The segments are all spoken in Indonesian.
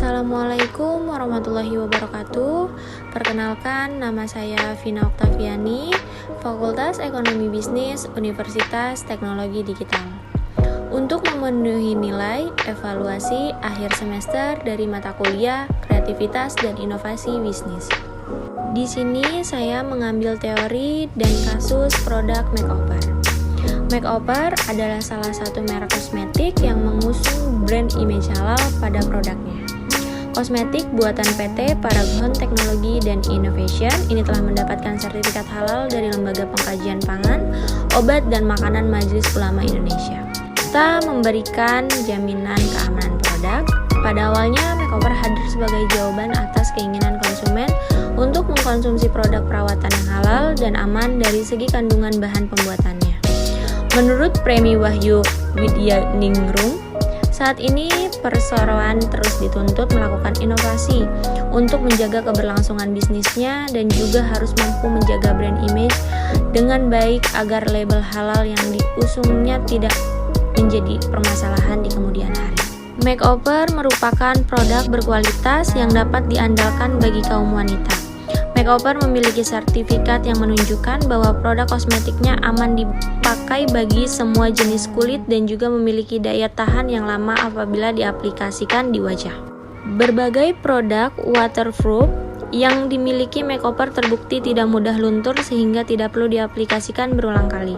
Assalamualaikum warahmatullahi wabarakatuh. Perkenalkan, nama saya Vina Oktaviani, Fakultas Ekonomi Bisnis, Universitas Teknologi Digital. Untuk memenuhi nilai evaluasi akhir semester dari mata kuliah Kreativitas dan Inovasi Bisnis. Di sini saya mengambil teori dan kasus produk makeover. Makeover adalah salah satu merek kosmetik yang mengusung brand image halal pada produknya. Kosmetik buatan PT Paragon Teknologi dan Innovation ini telah mendapatkan sertifikat halal dari Lembaga Pengkajian Pangan, Obat dan Makanan Majelis Ulama Indonesia. Kita memberikan jaminan keamanan produk. Pada awalnya, makeover hadir sebagai jawaban atas keinginan konsumen untuk mengkonsumsi produk perawatan yang halal dan aman dari segi kandungan bahan pembuatannya. Menurut Premi Wahyu Widyaningrum, saat ini perseroan terus dituntut melakukan inovasi untuk menjaga keberlangsungan bisnisnya dan juga harus mampu menjaga brand image dengan baik agar label halal yang diusungnya tidak menjadi permasalahan di kemudian hari. Makeover merupakan produk berkualitas yang dapat diandalkan bagi kaum wanita. Makeover memiliki sertifikat yang menunjukkan bahwa produk kosmetiknya aman dipakai bagi semua jenis kulit dan juga memiliki daya tahan yang lama apabila diaplikasikan di wajah. Berbagai produk waterproof yang dimiliki makeover terbukti tidak mudah luntur sehingga tidak perlu diaplikasikan berulang kali.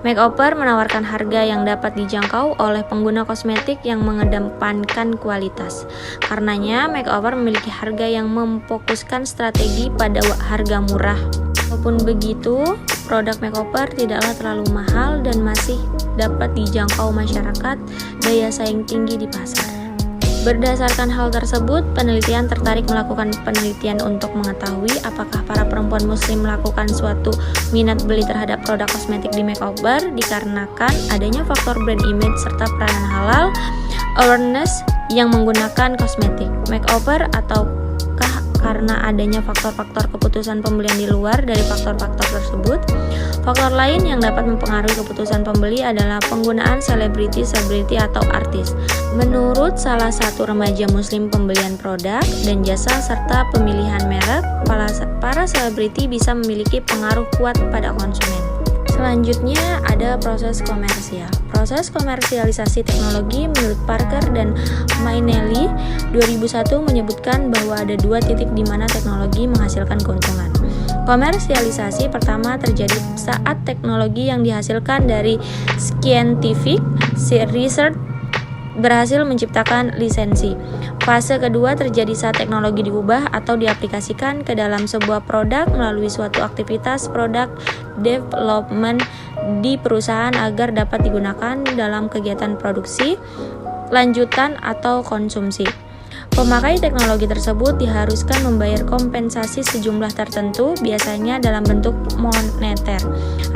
Makeover menawarkan harga yang dapat dijangkau oleh pengguna kosmetik yang mengedepankan kualitas. Karenanya, makeover memiliki harga yang memfokuskan strategi pada harga murah. Walaupun begitu, produk makeover tidaklah terlalu mahal dan masih dapat dijangkau masyarakat daya saing tinggi di pasar. Berdasarkan hal tersebut, penelitian tertarik melakukan penelitian untuk mengetahui apakah para perempuan muslim melakukan suatu minat beli terhadap produk kosmetik di makeover dikarenakan adanya faktor brand image serta peranan halal awareness yang menggunakan kosmetik makeover ataukah karena adanya faktor-faktor keputusan pembelian di luar dari faktor-faktor tersebut. Faktor lain yang dapat mempengaruhi keputusan pembeli adalah penggunaan selebriti atau artis. Menurut salah satu remaja muslim, pembelian produk dan jasa serta pemilihan merek para selebriti bisa memiliki pengaruh kuat pada konsumen. Selanjutnya ada proses komersial. Proses komersialisasi teknologi menurut Parker dan Mainelli 2001 menyebutkan bahwa ada dua titik di mana teknologi menghasilkan keuntungan. Komersialisasi pertama terjadi saat teknologi yang dihasilkan dari scientific research berhasil menciptakan lisensi. Fase kedua terjadi saat teknologi diubah atau diaplikasikan ke dalam sebuah produk melalui suatu aktivitas product development di perusahaan agar dapat digunakan dalam kegiatan produksi, lanjutan, atau konsumsi. Pemakai teknologi tersebut diharuskan membayar kompensasi sejumlah tertentu, biasanya dalam bentuk moneter,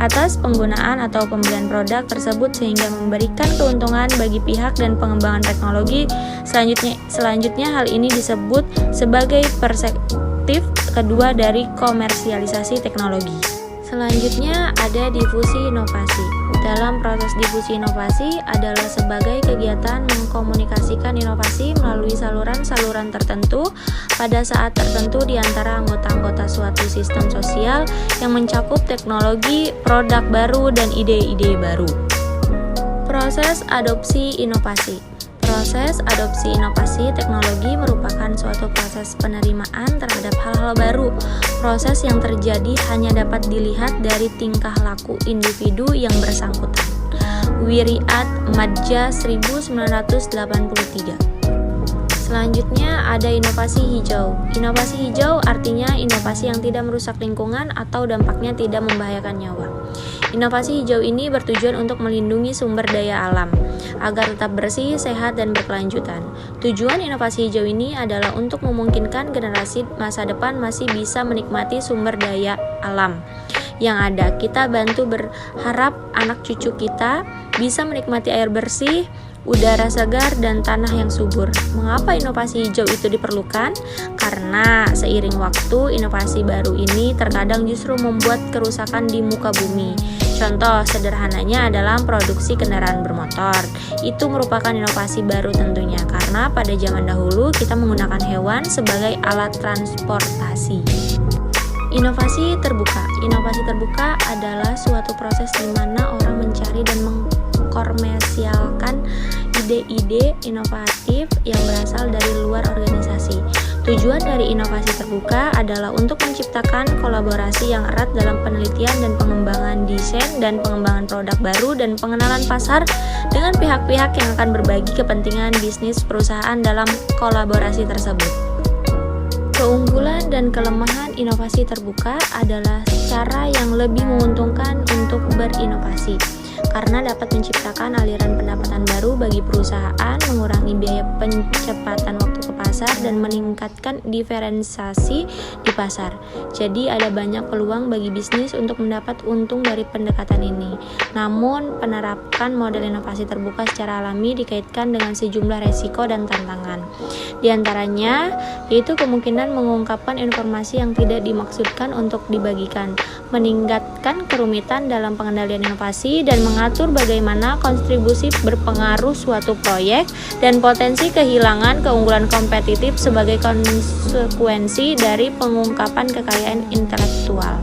atas penggunaan atau pembelian produk tersebut sehingga memberikan keuntungan bagi pihak dan pengembangan teknologi. Selanjutnya hal ini disebut sebagai perspektif kedua dari komersialisasi teknologi. Selanjutnya ada difusi inovasi. Dalam proses difusi inovasi adalah sebagai kegiatan mengkomunikasikan inovasi melalui saluran-saluran tertentu pada saat tertentu di antara anggota-anggota suatu sistem sosial yang mencakup teknologi, produk baru, dan ide-ide baru. Proses adopsi inovasi. Proses adopsi inovasi teknologi merupakan suatu proses penerimaan terhadap hal-hal baru. Proses yang terjadi hanya dapat dilihat dari tingkah laku individu yang bersangkutan. Wiriat Madja 1983. Selanjutnya ada inovasi hijau. Inovasi hijau artinya inovasi yang tidak merusak lingkungan atau dampaknya tidak membahayakan nyawa. Inovasi hijau ini bertujuan untuk melindungi sumber daya alam agar tetap bersih, sehat, dan berkelanjutan. Tujuan inovasi hijau ini adalah untuk memungkinkan generasi masa depan masih bisa menikmati sumber daya alam yang ada. Kita bantu berharap anak cucu kita bisa menikmati air bersih, udara segar, dan tanah yang subur. Mengapa inovasi hijau itu diperlukan? Karena seiring waktu, inovasi baru ini terkadang justru membuat kerusakan di muka bumi. Contoh sederhananya adalah produksi kendaraan bermotor. Itu merupakan inovasi baru tentunya, karena pada zaman dahulu kita menggunakan hewan sebagai alat transportasi. Inovasi terbuka. Inovasi terbuka adalah suatu proses di mana orang mencari dan mengkomersialkan ide-ide inovatif yang berasal dari luar organisasi. Tujuan dari inovasi terbuka adalah untuk menciptakan kolaborasi yang erat dalam penelitian dan pengembangan desain dan pengembangan produk baru dan pengenalan pasar dengan pihak-pihak yang akan berbagi kepentingan bisnis perusahaan dalam kolaborasi tersebut. Keunggulan dan kelemahan inovasi terbuka adalah cara yang lebih menguntungkan untuk berinovasi, karena dapat menciptakan aliran pendapatan baru bagi perusahaan, mengurangi biaya pencepatan waktu ke pasar, dan meningkatkan diferensiasi di pasar. Jadi ada banyak peluang bagi bisnis untuk mendapat untung dari pendekatan ini. Namun, penerapan model inovasi terbuka secara alami dikaitkan dengan sejumlah resiko dan tantangan. Di antaranya, yaitu kemungkinan mengungkapkan informasi yang tidak dimaksudkan untuk dibagikan, meningkatkan kerumitan dalam pengendalian inovasi, dan mengatur bagaimana kontribusi berpengaruh suatu proyek, dan potensi kehilangan keunggulan kompetitif sebagai konsekuensi dari pengungkapan kekayaan intelektual.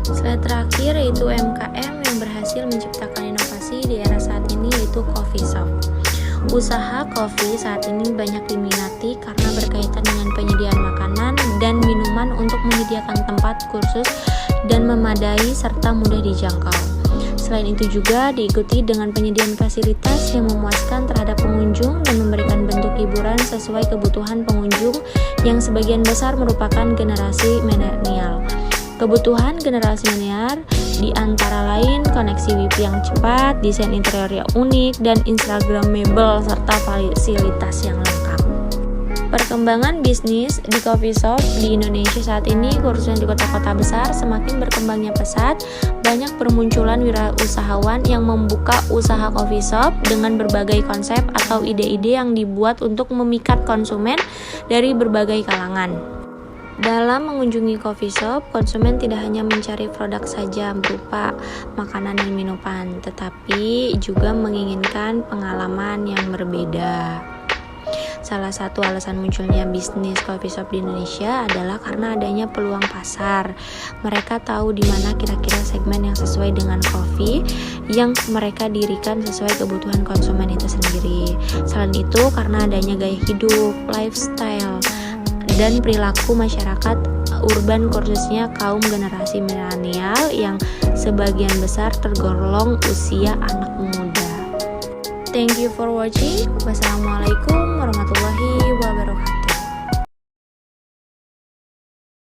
Slide terakhir yaitu UMKM yang berhasil menciptakan inovasi di era saat ini, yaitu coffee shop. Usaha kopi saat ini banyak diminati karena berkaitan dengan penyediaan makanan dan minuman untuk menyediakan tempat kursus dan memadai serta mudah dijangkau. Selain itu juga diikuti dengan penyediaan fasilitas yang memuaskan terhadap pengunjung dan memberikan bentuk hiburan sesuai kebutuhan pengunjung yang sebagian besar merupakan generasi milenial. Kebutuhan generasi milenial di antara lain koneksi wifi yang cepat, desain interior yang unik, dan instagramable serta fasilitas yang lengkap. Perkembangan bisnis di coffee shop di Indonesia saat ini, khususnya di kota-kota besar, semakin berkembangnya pesat. Banyak bermunculan wirausahawan yang membuka usaha coffee shop dengan berbagai konsep atau ide-ide yang dibuat untuk memikat konsumen dari berbagai kalangan. Dalam mengunjungi coffee shop, konsumen tidak hanya mencari produk saja berupa makanan dan minuman, tetapi juga menginginkan pengalaman yang berbeda. Salah satu alasan munculnya bisnis coffee shop di Indonesia adalah karena adanya peluang pasar. Mereka tahu di mana kira-kira segmen yang sesuai dengan kopi yang mereka dirikan sesuai kebutuhan konsumen itu sendiri. Selain itu, karena adanya gaya hidup, lifestyle, dan perilaku masyarakat urban, khususnya kaum generasi milenial yang sebagian besar tergolong usia anak muda. Thank you for watching. Wassalamualaikum warahmatullahi wabarakatuh.